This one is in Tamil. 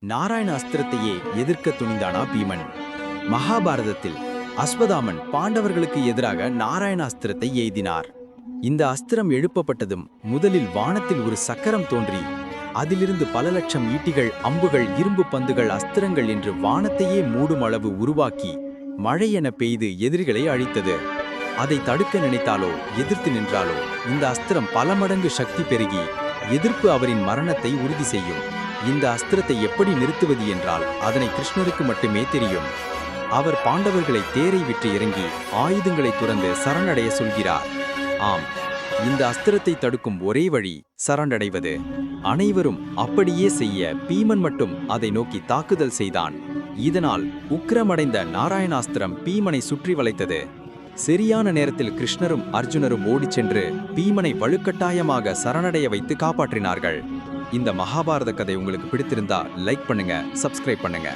நாராயண அஸ்திரத்தையே எதிர்க்க துணிந்தானா பீமன். மகாபாரதத்தில் அஸ்வதாமன் பாண்டவர்களுக்கு எதிராக நாராயண அஸ்திரத்தை எய்தினார். இந்த அஸ்திரம் எழுப்பப்பட்டதும் முதலில் வானத்தில் ஒரு சக்கரம் தோன்றி அதிலிருந்து பல லட்சம் ஈட்டிகள், அம்புகள், இரும்பு பந்துகள், அஸ்திரங்கள் என்று வானத்தையே மூடும் அளவு உருவாக்கி மழை என பெய்து எதிரிகளை அழித்தது. அதை தடுக்க நினைத்தாலோ எதிர்த்து நின்றாலோ இந்த அஸ்திரம் பல மடங்கு சக்தி பெருகி எதிர்ப்பு அவரின் மரணத்தை உறுதி செய்யும். இந்த அஸ்திரத்தை எப்படி நிறுத்துவது என்றால் அதனை கிருஷ்ணருக்கு மட்டுமே தெரியும். அவர் பாண்டவர்களை தேரை விட்டு இறங்கி ஆயுதங்களை துறந்து சரணடைய சொல்கிறார். ஆம், இந்த அஸ்திரத்தை தடுக்கும் ஒரே வழி சரணடைவது. அனைவரும் அப்படியே செய்ய பீமன் மட்டும் அதை நோக்கி தாக்குதல் செய்தான். இதனால் உக்கிரமடைந்த நாராயணாஸ்திரம் பீமனை சுற்றி வளைத்தது. சரியான நேரத்தில் கிருஷ்ணரும் அர்ஜுனரும் ஓடிச் சென்று பீமனை வலுக்கட்டாயமாக சரணடைய வைத்து காப்பாற்றினார்கள். இந்த மகாபாரத கதை உங்களுக்கு பிடித்திருந்தா லைக் பண்ணுங்க, சப்ஸ்கிரைப் பண்ணுங்க.